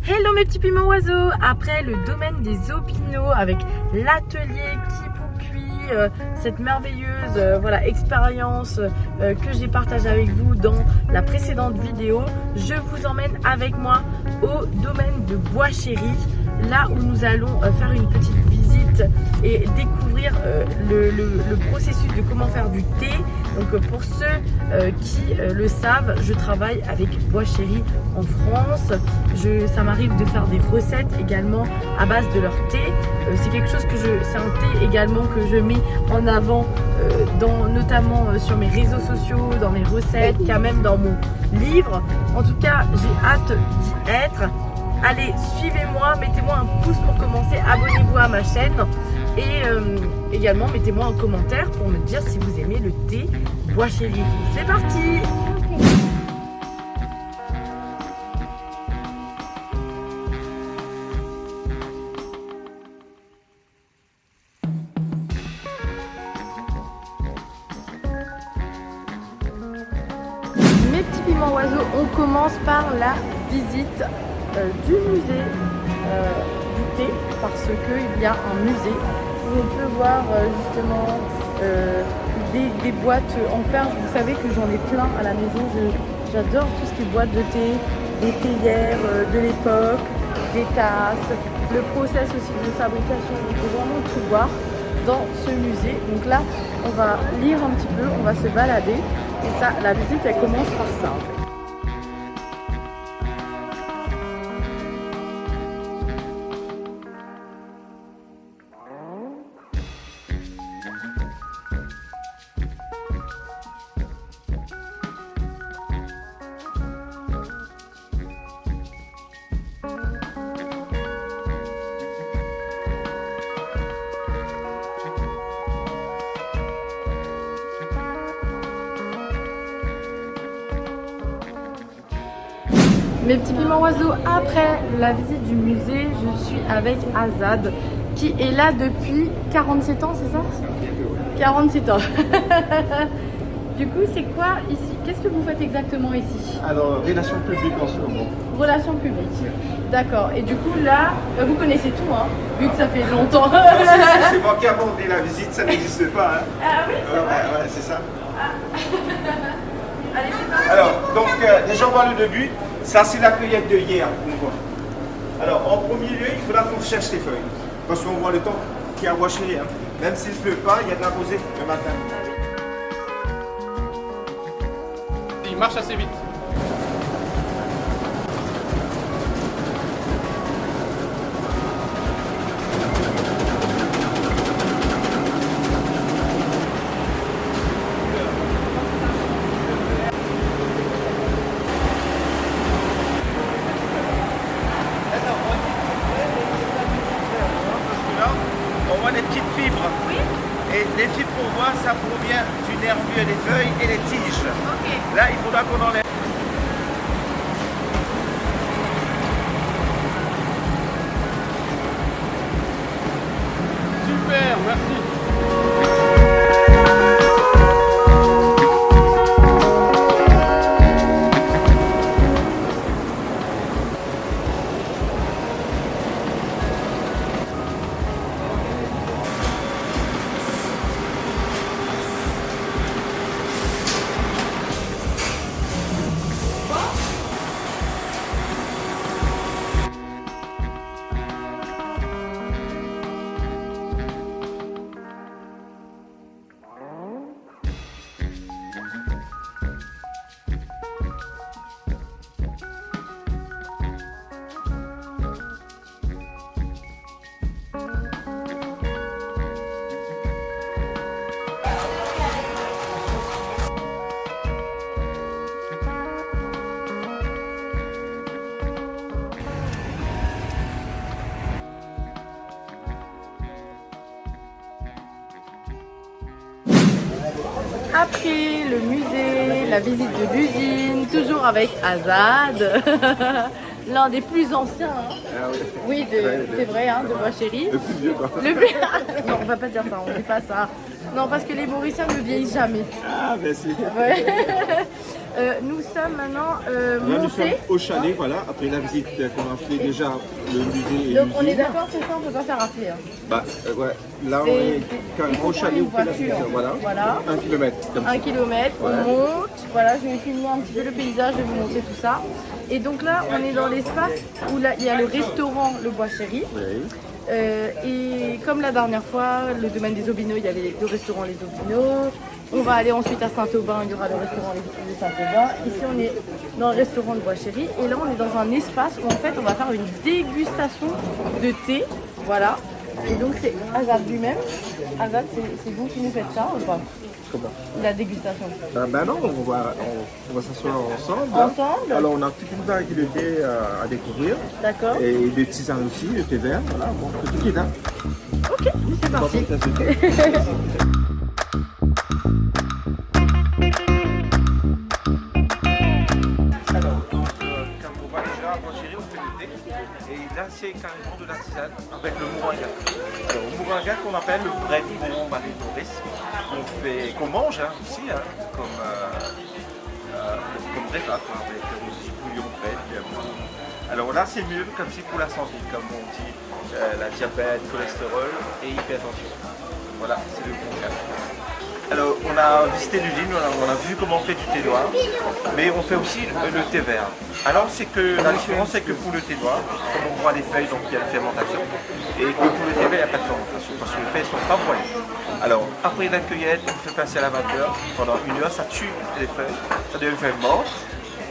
Hello mes petits piments oiseaux. Après le domaine des opinaux avec l'atelier Kipoukuit, cette merveilleuse expérience que j'ai partagée avec vous dans la précédente vidéo, je vous emmène avec moi au domaine de Bois Chéri, là où nous allons faire une petite visite et découvrir le processus de comment faire du thé. Donc pour ceux qui le savent, je travaille avec Bois Chéri en France. Ça m'arrive de faire des recettes également à base de leur thé. C'est quelque chose c'est un thé également que je mets en avant notamment sur mes réseaux sociaux, dans mes recettes, quand même dans mon livre. En tout cas, j'ai hâte d'y être. Allez, suivez-moi, mettez-moi un pouce pour commencer, abonnez-vous à ma chaîne et également mettez-moi un commentaire pour me dire si vous aimez le thé Bois Chéri. C'est parti! Mes petits piments oiseaux, on commence par la visite du musée du thé, parce qu'il y a un musée où on peut voir justement des boîtes en fer. Vous savez que j'en ai plein à la maison, j'adore tout ce qui est boîtes de thé, des théières de l'époque, des tasses, le process aussi de fabrication. On peut vraiment tout voir dans ce musée. Donc là, on va lire un petit peu, on va se balader. Et ça, la visite, elle commence par ça en fait. Mes petits piments oiseaux, après la visite du musée, je suis avec Azad qui est là depuis 47 ans, c'est ça? 47 ans. Du coup, c'est quoi ici? Qu'est-ce que vous faites exactement ici? Alors, relations publiques en ce moment. Relations publiques. D'accord. Et du coup, là, vous connaissez tout, hein, vu que ça fait longtemps. C'est moi qui ai abordé la visite, ça n'existe pas. Hein. Ah oui, c'est vrai. Ouais, c'est ça. Ah. Allez, c'est parti. Alors, donc, déjà, on voit le début. Ça, c'est la cueillette de hier qu'on voit. Alors, en premier lieu, il faudra qu'on cherche les feuilles. Parce qu'on voit le temps qu'il y a à Bois Chéri. Hein. Même s'il ne pleut pas, il y a de la rosée le matin. Il marche assez vite. On voit les petites fibres. Oui. Et les fibres qu'on voit, ça provient du nervure des feuilles et des tiges. Ok. Là, il faudra qu'on enlève. Super, merci. Après le musée, la visite de l'usine, toujours avec Azad, l'un des plus anciens. Hein. Ah oui. Oui, c'est vrai, hein, de Bois Chéri. Le plus vieux, quoi. Non, on va pas dire ça, on dit pas ça. Non, parce que les Mauriciens ne vieillissent jamais. Ah, ben si. Ouais. Nous sommes maintenant Là, nous sommes montés. au chalet, voilà, après la visite qu'on a fait déjà, le musée et Donc on est l'usine. d'accord, c'est ça, on peut pas faire rappeler. Hein. Bah, ouais, là, on C'est- est carrément au chalet, on fait la visite, voilà. Voilà. 1 kilomètre, comme ça. 1 kilomètre, Ouais. on monte, voilà, je vais filmer un petit peu le paysage, je vais vous montrer tout ça. Et donc là, on est dans l'espace où là, il y a le restaurant Le Bois Chéri. Oui. Et comme la dernière fois, le domaine des Aubineaux, il y avait le restaurant Les Aubineaux. On va aller ensuite à Saint-Aubin, il y aura le restaurant Les Saint-Aubin. Ici, on est dans le restaurant Le Bois Chéri. Et là, on est dans un espace où en fait, on va faire une dégustation de thé. Voilà. Et donc, c'est Azad lui-même. Azad, c'est vous qui nous faites ça ou pas? Comment? La dégustation. Ben non, on va s'asseoir ensemble. Là. Ensemble? Alors, on a toute une variété de thé à découvrir. D'accord. Et des tisanes aussi, le thé vert, voilà, bon, tout qui est là. Ok, c'est parti. Alors, quand on va déjà à Bois-Chéri, on fait le thé. Et là, c'est carrément de la tisane avec le moringa. Alors, le moringa qu'on appelle le bread pour Marie-Maurice, qu'on mange hein, aussi, hein, comme repas, quoi, avec aussi bouillon bread. Alors là, c'est mieux comme si pour la santé, comme on dit, la diabète, cholestérol et hypertension. Voilà, c'est le bon cas. Alors, on a visité l'usine, on a vu comment on fait du thé noir, mais on fait aussi le thé vert. Alors, c'est que la différence, c'est que pour le thé noir, comme on voit les feuilles, donc il y a la fermentation, et que pour le thé vert, il n'y a pas de fermentation, parce que les feuilles ne sont pas broyées. Alors, après la cueillette, on fait passer à la vapeur, pendant 1 heure, ça tue les feuilles, ça devient une feuille morte.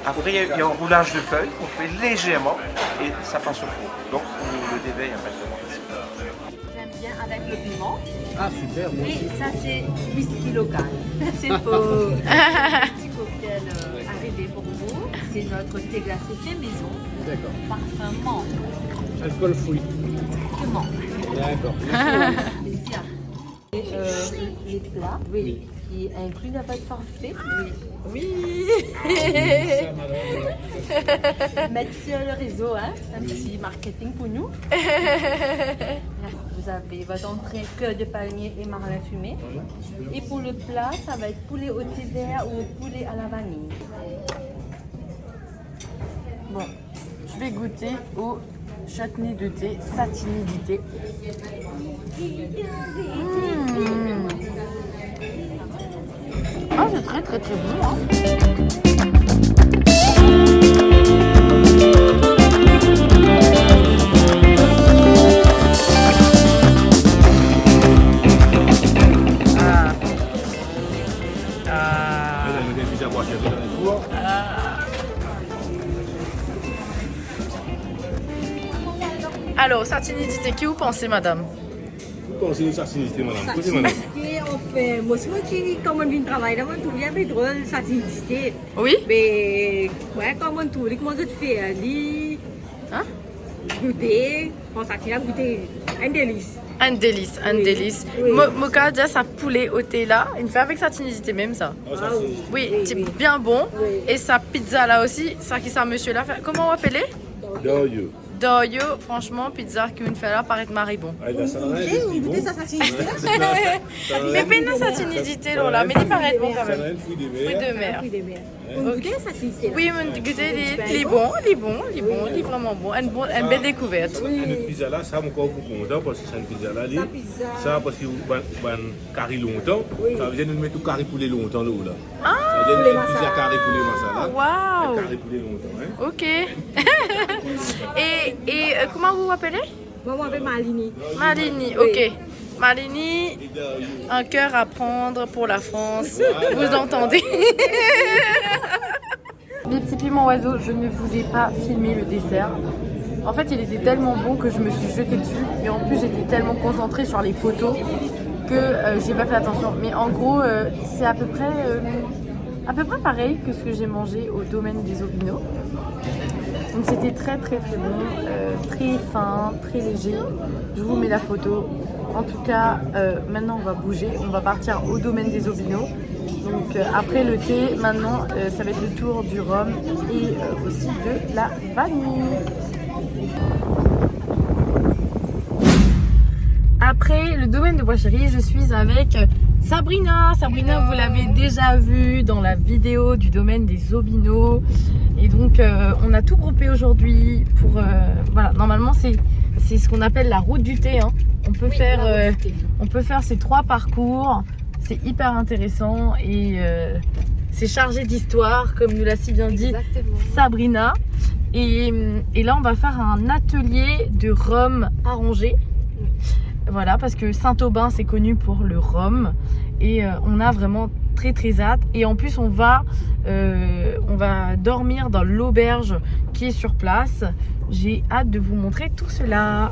Après, il y a un roulage de feuilles qu'on fait légèrement, et ça passe au four. Donc, pour le thé vert, il n'y a pas de fermentation. J'aime bien avec le piment. Ah, super, moi aussi. Et ça, c'est whisky local. C'est pour un petit cocktail arrivé pour vous. C'est notre thé glacé fait maison. D'accord. Parfum menthe. Alcool free. Exactement. D'accord. Bien. Et les plats qui incluent la pâte forfait. Oui. Ça, madame. Mettre sur le réseau, hein, un petit marketing pour nous. Vous avez votre entrée cœur de palmier et marlin fumé. Et pour le plat, ça va être poulet au thé vert ou poulet à la vanille. Bon, je vais goûter au chutney de thé satinidité. Ah, c'est très très très bon. Hein. Alors, satinidité, qui vous pensez, madame? Conseiller satinité, madame. Posez, madame. Satinité, on fait. Moi, qui, comme on vient travailler, on trouve bien drôle, satinité. Oui? Mais, ouais, comme on trouve, comment je fais, Hein? goûter, pour satinité, goûter, un délice. Un délice, un Oui. délice. Oui. Moka, déjà, sa poulet au thé là, il me fait avec satinidité même ça. Oh, ça, Ah oui. c'est- Oui, Oui, c'est oui. bien bon. Oui. Et sa pizza là aussi, ça qui ça monsieur là, fait- comment on appelle? Doyo. Doyo, franchement, pizza qui me fait là paraît marrer bon. Ah, là, ça n'a rien Goûter, de goûter bon. sa satinité. Mais pas une satinidité là, mais il paraît bon quand Ça n'a même. rien de fruit de Fruits mer. de mer. On goûter sa satinité. Oui, mon goûter, il est bon, il est bon, il est bon, il est vraiment bon. Une belle découverte. Une pizza là, ça m'a encore beaucoup content parce que c'est une pizza là. Sa pizza. Ça, parce que vous carré longtemps, Oui. ça veut dire nous mettre tout carré poulet longtemps là. Ça Ah, veut dire Poulet une pizza masala. carré poulet masala. waouh! Carré poulet longtemps, hein. Ok. et comment vous vous appelez? Moi, je m'appelle Malini. Malini, Oui. ok. Malini, un cœur à prendre pour la France. Vous entendez? Les petits piments oiseaux, je ne vous ai pas filmé le dessert. En fait, il était tellement bon que je me suis jetée dessus. Et en plus, j'étais tellement concentrée sur les photos que j'ai pas fait attention. Mais en gros, c'est à peu près pareil que ce que j'ai mangé au domaine des Aubineaux. Donc c'était très très très bon, très fin, très léger. Je vous mets la photo. En tout cas, maintenant on va bouger, on va partir au domaine des Aubineaux. Donc après le thé, maintenant ça va être le tour du rhum et aussi de la vanille. Après le domaine de Bois Chéri, je suis avec Sabrina, vous l'avez déjà vu dans la vidéo du domaine des Aubineaux. Et donc on a tout groupé aujourd'hui pour voilà, normalement c'est ce qu'on appelle la route du thé, hein. On peut faire ces 3 parcours, c'est hyper intéressant et c'est chargé d'histoire comme nous l'a si bien dit Sabrina. Et là on va faire un atelier de rhum arrangé. Voilà, parce que Saint-Aubin c'est connu pour le rhum et on a vraiment très hâte. Et en plus on va dormir dans l'auberge qui est sur place. J'ai hâte de vous montrer tout cela.